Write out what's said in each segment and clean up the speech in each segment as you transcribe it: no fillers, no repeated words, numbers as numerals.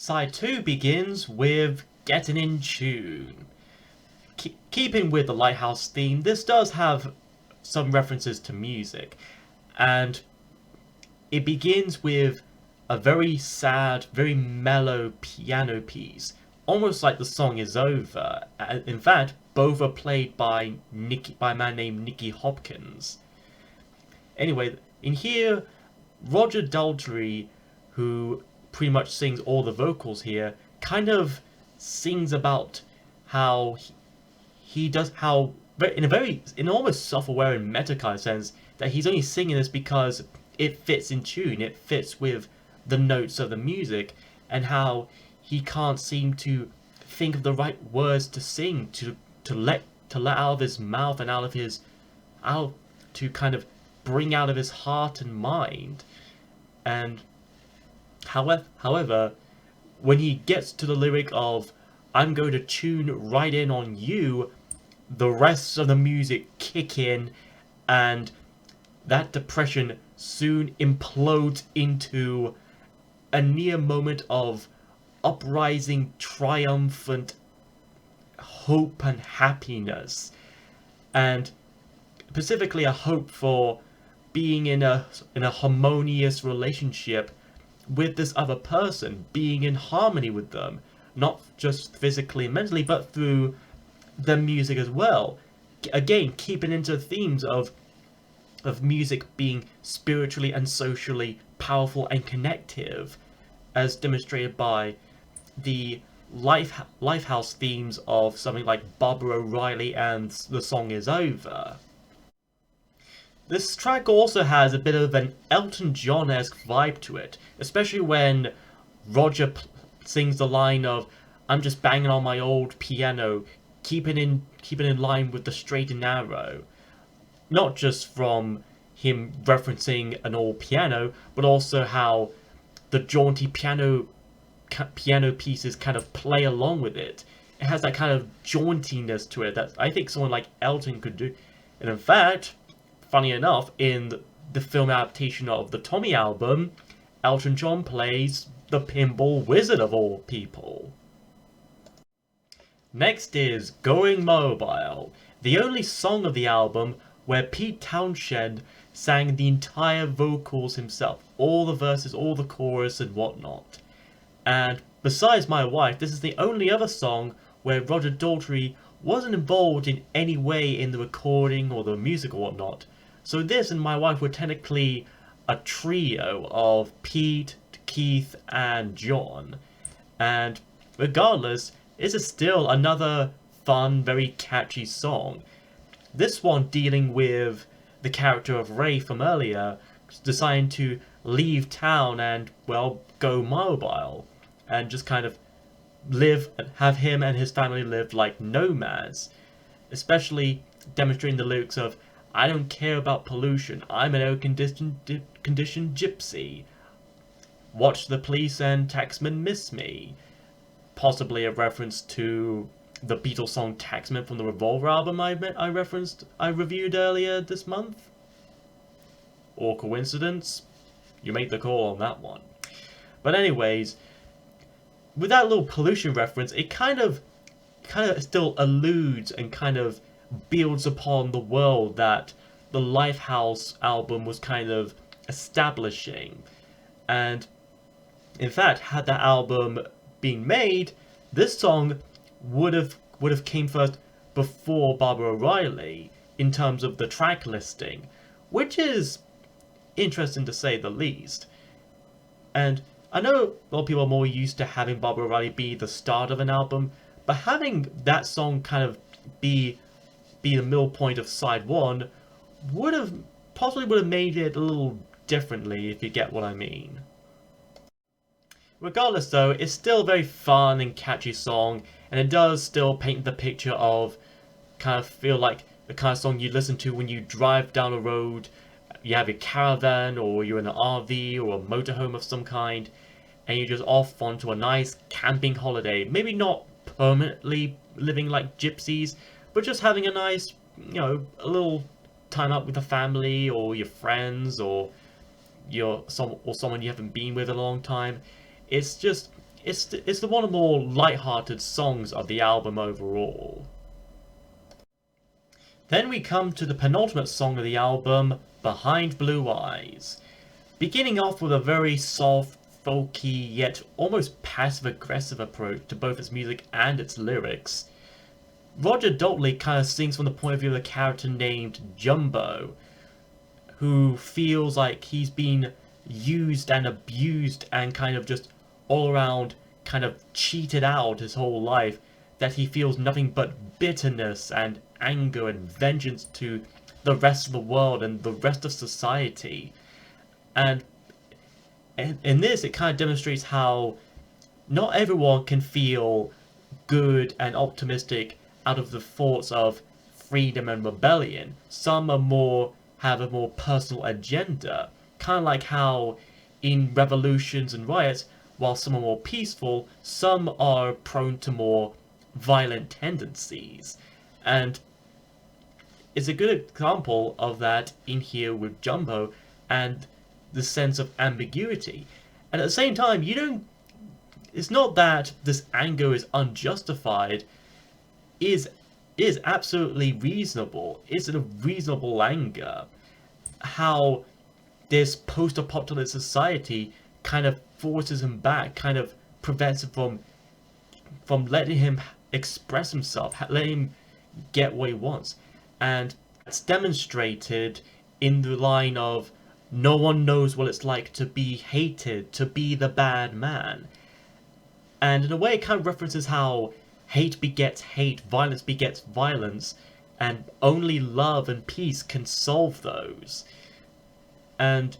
Side 2 begins with Getting in Tune. Keeping with the Lighthouse theme, this does have some references to music, and it begins with a very sad, very mellow piano piece, almost like the song is over. In fact, both are played by a man named Nicky Hopkins. Anyway, in here, Roger Daltrey, who pretty much sings all the vocals here, kind of sings about how he does how in a very in almost self-aware and meta kind of sense that he's only singing this because it fits in tune, it fits with the notes of the music, and how he can't seem to think of the right words to sing to let out of his mouth and out to kind of bring out of his heart and mind. And however, when he gets to the lyric of "I'm going to tune right in on you," the rest of the music kick in, and that depression soon implodes into a near moment of uprising, triumphant hope and happiness, and specifically a hope for being in a harmonious relationship with this other person, being in harmony with them, not just physically and mentally, but through the music as well. Again, keeping into themes of music being spiritually and socially powerful and connective, as demonstrated by the Lifehouse themes of something like Barbara O'Reilly and The Song Is Over. This track also has a bit of an Elton John-esque vibe to it, especially when Roger sings the line of "I'm just banging on my old piano, keeping in line with the straight and narrow." Not just from him referencing an old piano, but also how the jaunty piano pieces kind of play along with it. It has that kind of jauntiness to it that I think someone like Elton could do. And in fact, funny enough, in the film adaptation of the Tommy album, Elton John plays the pinball wizard of all people. Next is Going Mobile, the only song of the album where Pete Townshend sang the entire vocals himself, all the verses, all the chorus and whatnot. And besides My Wife, this is the only other song where Roger Daltrey wasn't involved in any way in the recording or the music or whatnot. So this and My Wife were technically a trio of Pete, Keith, and John. And regardless, this is still another fun, very catchy song. This one dealing with the character of Ray from earlier, deciding to leave town and, well, go mobile. And just kind of have him and his family live like nomads. Especially demonstrating the lyrics of, "I don't care about pollution, I'm an air-conditioned gypsy. Watch the police and taxmen miss me." Possibly a reference to the Beatles song Taxman from the Revolver album I reviewed earlier this month. Or coincidence? You make the call on that one. But anyways, with that little pollution reference, it kind of still alludes and kind of builds upon the world that the Lifehouse album was kind of establishing. And in fact, had that album been made, this song would have came first before Barbara O'Reilly in terms of the track listing, which is interesting to say the least. And I know a lot of people are more used to having Barbara O'Reilly be the start of an album, but having that song kind of be the middle point of side one would have made it a little differently, if you get what I mean. Regardless though, it's still a very fun and catchy song, and it does still paint the picture of kind of feel like the kind of song you listen to when you drive down a road, you have a caravan, or you're in an RV or a motorhome of some kind, and you're just off onto a nice camping holiday. Maybe not permanently living like gypsies, but just having a nice, a little time out with the family or your friends or someone you haven't been with in a long time. It's it's the one of the more light-hearted songs of the album overall. Then we come to the penultimate song of the album, Behind Blue Eyes. Beginning off with a very soft, folky, yet almost passive-aggressive approach to both its music and its lyrics, Roger Daltrey kind of sings from the point of view of a character named Jumbo, who feels like he's been used and abused and kind of just all around kind of cheated out his whole life, that he feels nothing but bitterness and anger and vengeance to the rest of the world and the rest of society. And in this, it kind of demonstrates how not everyone can feel good and optimistic out of the thoughts of freedom and rebellion. Some are more have a more personal agenda, kind of like how in revolutions and riots, while some are more peaceful, some are prone to more violent tendencies. And it's a good example of that in here with Jumbo and the sense of ambiguity. And at the same time, it's not that this anger is unjustified, is absolutely reasonable. It's a reasonable anger. How this post-apocalyptic society kind of forces him back, kind of prevents him from letting him express himself, letting him get what he wants. And it's demonstrated in the line of, no one knows what it's like to be hated, to be the bad man. And in a way, it kind of references how hate begets hate, violence begets violence, and only love and peace can solve those. And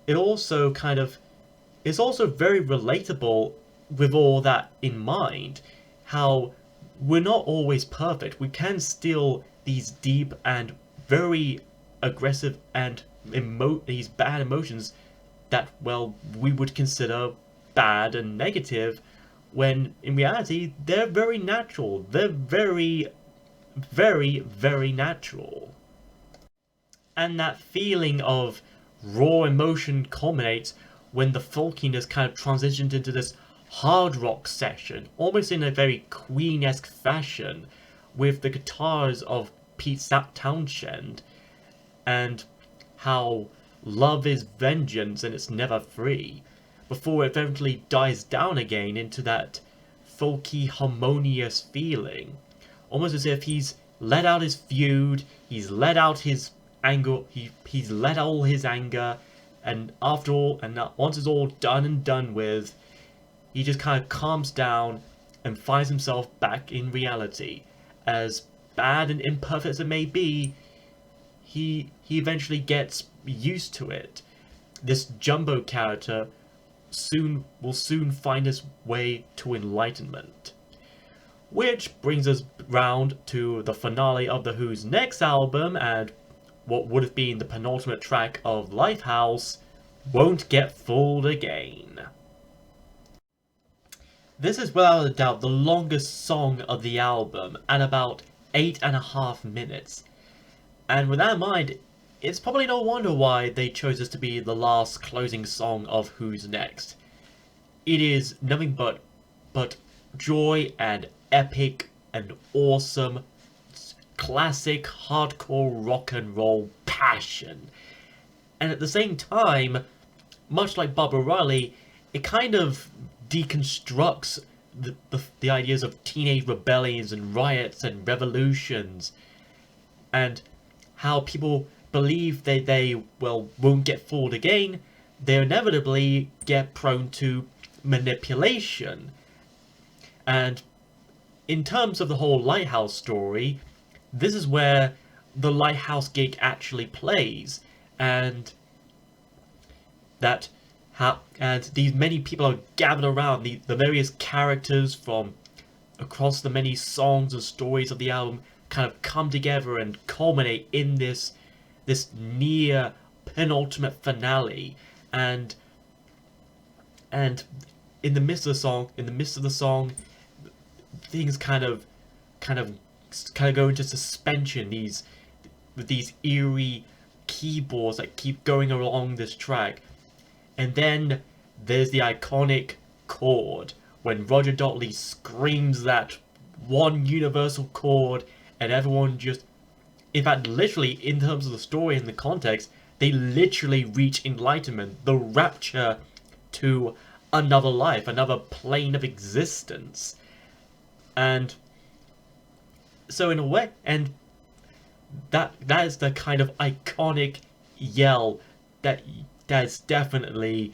it's also very relatable with all that in mind, how we're not always perfect. We can still these deep and very aggressive and these bad emotions that, well, we would consider bad and negative, when in reality they're very natural. They're very, very, very natural. And that feeling of raw emotion culminates when the folkiness kind of transitioned into this hard rock section, almost in a very Queen-esque fashion, with the guitars of Pete Townshend, and how love is vengeance and it's never free, before it eventually dies down again into that folky, harmonious feeling. Almost as if he's let out his feud, he's let out his anger, he's let all his anger, and after all, and once it's all done and done with, he just kind of calms down and finds himself back in reality. As bad and imperfect as it may be, he eventually gets used to it. This Jumbo character will soon find his way to enlightenment. Which brings us round to the finale of The Who's next album, and what would have been the penultimate track of Lifehouse, Won't Get Fooled Again. This is without a doubt the longest song of the album, at about 8.5 minutes. And with that in mind, it's probably no wonder why they chose this to be the last closing song of Who's Next. It is nothing but joy and epic and awesome, classic hardcore rock and roll passion. And at the same time, much like Bob O'Reilly, it kind of deconstructs the ideas of teenage rebellions and riots and revolutions, and how people believe they won't get fooled again. They inevitably get prone to manipulation. And in terms of the whole Lighthouse story, this is where the Lighthouse gig actually plays, and these many people are gathered around, the various characters from across the many songs and stories of the album kind of come together and culminate in this near penultimate finale. And in the midst of the song, things kind of go into suspension. These eerie keyboards that keep going along this track, and then there's the iconic chord. When Roger Daltrey screams that one universal chord, and everyone just, in fact, literally, in terms of the story and the context, they literally reach enlightenment, the rapture to another life, another plane of existence. And so in a way, and that is the kind of iconic yell that's definitely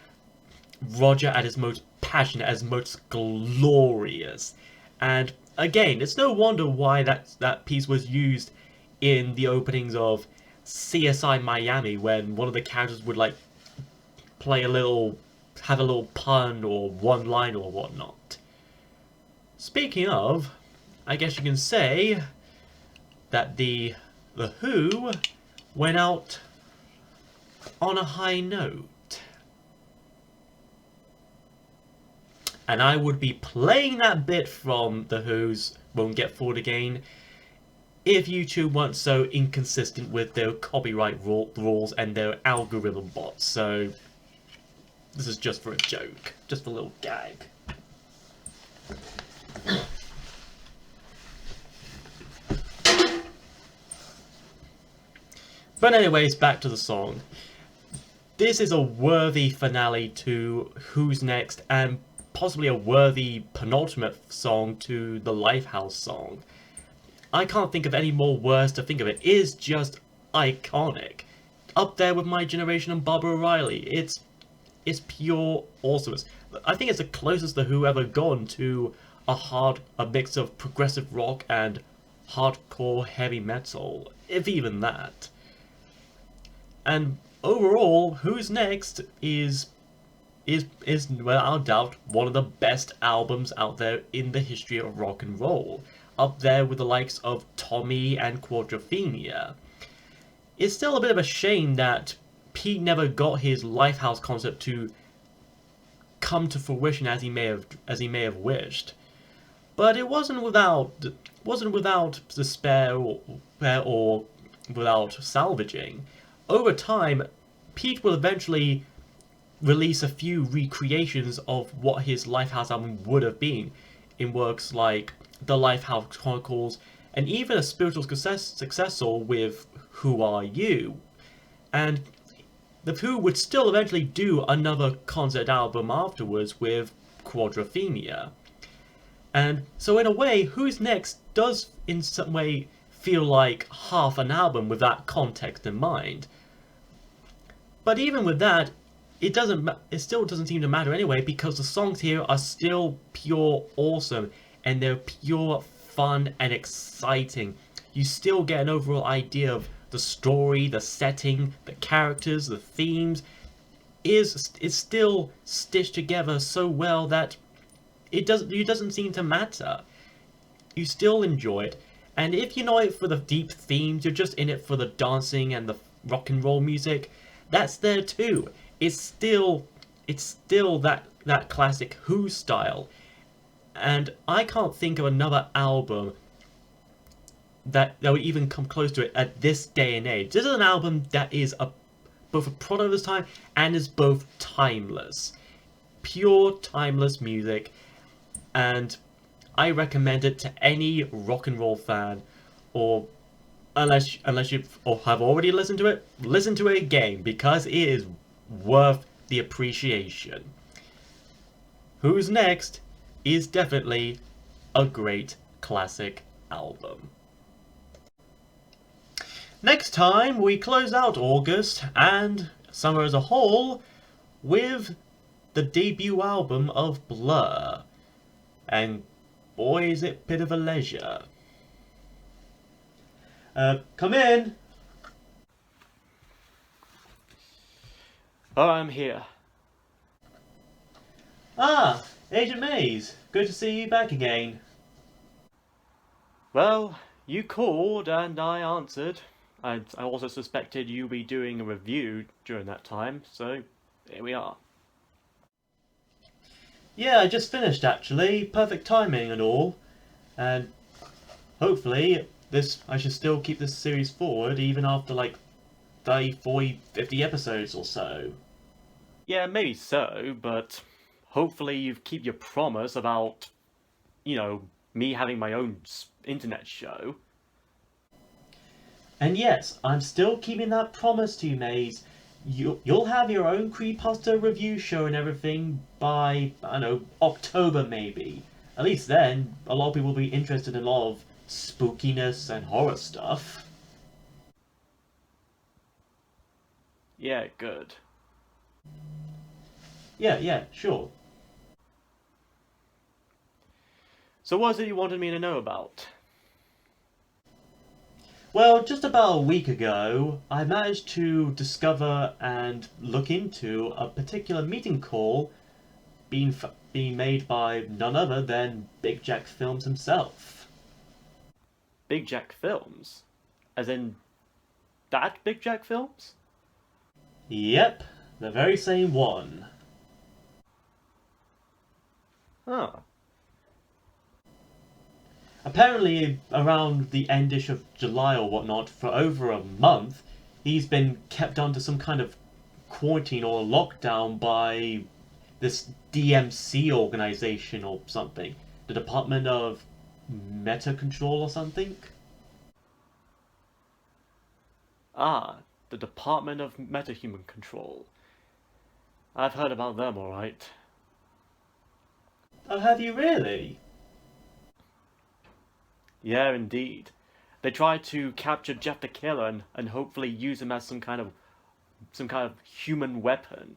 Roger at his most passionate, as most glorious. And again, it's no wonder why that piece was used in the openings of CSI Miami, when one of the characters would like play a little, have a little pun or one line or whatnot. Speaking of, I guess you can say that the Who went out on a high note. And I would be playing that bit from The Who's Won't Get Fooled Again if YouTube weren't so inconsistent with their copyright rules and their algorithm bots. So this is just for a joke, just a little gag. But anyways, back to the song. This is a worthy finale to Who's Next, and possibly a worthy penultimate song to the Lifehouse song. I can't think of any more words to think of. It is just iconic. Up there with My Generation and Barbara O'Reilly. It's pure awesomeness. I think it's the closest the Who ever gone to a mix of progressive rock and hardcore heavy metal, if even that. And overall, Who's Next is without doubt one of the best albums out there in the history of rock and roll, up there with the likes of Tommy and Quadrophenia. It's still a bit of a shame that Pete never got his Lifehouse concept to come to fruition as he may have wished. But it wasn't without despair or without salvaging. Over time, Pete will eventually release a few recreations of what his Lifehouse album would have been, in works like The Lifehouse Chronicles, and even a spiritual successor with Who Are You? And The Who would still eventually do another concert album afterwards with Quadrophenia. And so in a way, Who's Next does in some way feel like half an album with that context in mind. But even with that, it still doesn't seem to matter anyway, because the songs here are still pure awesome, and they're pure fun and exciting. You still get an overall idea of the story, the setting, the characters, the themes. Is still stitched together so well that it doesn't seem to matter. You still enjoy it, and if you're not in it for the deep themes, you're just in it for the dancing and the rock and roll music, that's there too. It's still that classic Who style, and I can't think of another album that would even come close to it at this day and age. This is an album that is both a product of its time and is both timeless, pure timeless music, and I recommend it to any rock and roll fan, or unless you have already listened to it, listen to it again, because it is worth the appreciation. Who's Next is definitely a great classic album. Next time we close out August and summer as a whole with the debut album of Blur, and boy is it a bit of a leisure. Come in! Oh, I'm here. Ah, Agent Mays, good to see you back again. Well, you called and I answered. I also suspected you'd be doing a review during that time, so here we are. Yeah, I just finished actually. Perfect timing and all. And hopefully I should still keep this series forward even after like 30, 40, 50 episodes or so. Yeah, maybe so, but hopefully you keep your promise about, me having my own internet show. And yes, I'm still keeping that promise to you, Maze. You'll have your own creepypasta review show and everything by, I don't know, October maybe. At least then, a lot of people will be interested in a lot of spookiness and horror stuff. Yeah, good. Yeah, sure. So what is it you wanted me to know about? Well, just about a week ago, I managed to discover and look into a particular meeting call being made by none other than Big Jack Films himself. Big Jack Films? As in, that Big Jack Films? Yep, the very same one. Huh. Apparently, around the endish of July or whatnot, for over a month, he's been kept under some kind of quarantine or lockdown by this DMC organization or something. The Department of Meta Control or something? Ah, the Department of Metahuman Control. I've heard about them, alright. Oh, have you really? Yeah, indeed. They tried to capture Jeff the Killer and hopefully use him as some kind of human weapon.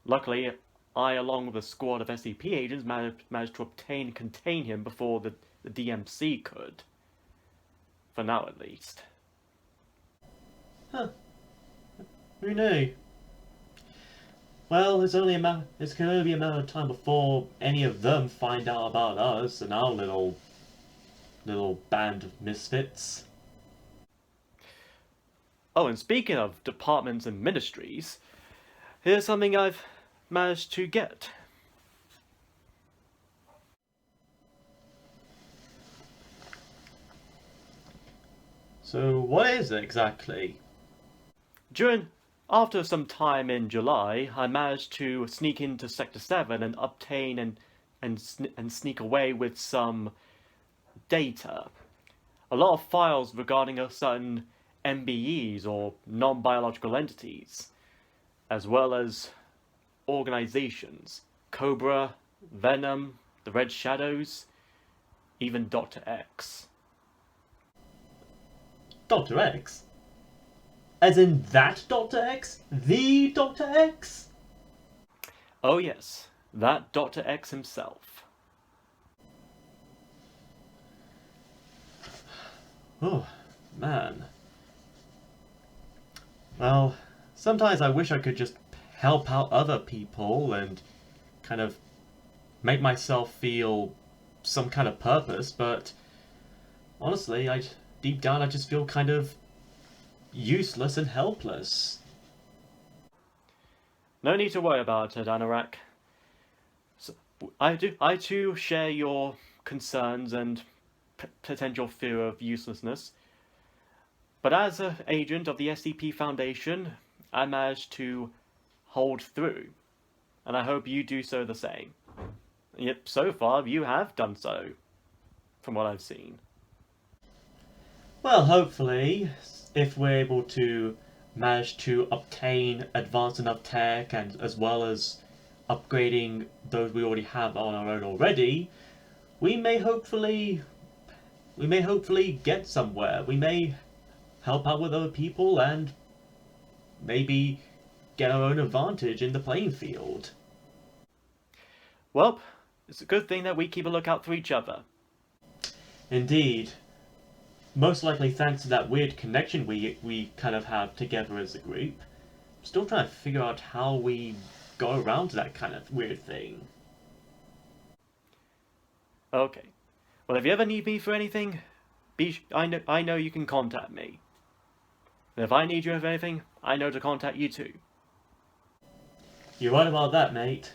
Luckily, I, along with a squad of SCP agents, managed to obtain and contain him before the DMC could. For now, at least. Huh. Who knew? Well, it can only be a matter of time before any of them find out about us and our little band of misfits. Oh, and speaking of departments and ministries, here's something I've managed to get. So, what is it exactly? After some time in July, I managed to sneak into Sector 7 and obtain and sneak away with some data. A lot of files regarding a certain MBEs or non-biological entities, as well as organizations, Cobra, Venom, the Red Shadows, even Dr. X. Dr. X? As in that Dr. X? The Dr. X? Oh yes, that Dr. X himself. Oh, man. Well, sometimes I wish I could just help out other people and kind of make myself feel some kind of purpose, but honestly, deep down I just feel kind of useless and helpless. No need to worry about it, Anorak. So, I too share your concerns and potential fear of uselessness. But as an agent of the SCP Foundation, I managed to hold through, and I hope you do so the same. Yet so far you have done so, from what I've seen. Well, hopefully, if we're able to manage to obtain advanced enough tech and as well as upgrading those we already have on our own already, we may hopefully get somewhere. We may help out with other people and maybe get our own advantage in the playing field. Well, it's a good thing that we keep a lookout for each other. Indeed. Most likely thanks to that weird connection we kind of have together as a group. Still trying to figure out how we go around to that kind of weird thing. Okay. Well, if you ever need me for anything, I know you can contact me. And if I need you for anything, I know to contact you too. You're right about that, mate.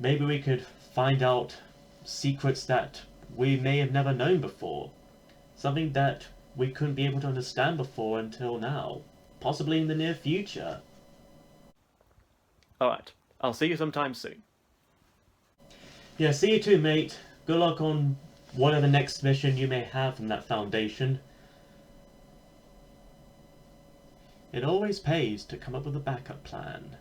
Maybe we could find out secrets that we may have never known before. Something that we couldn't be able to understand before until now. Possibly in the near future. Alright, I'll see you sometime soon. Yeah, see you too, mate. Good luck on whatever next mission you may have from that foundation. It always pays to come up with a backup plan.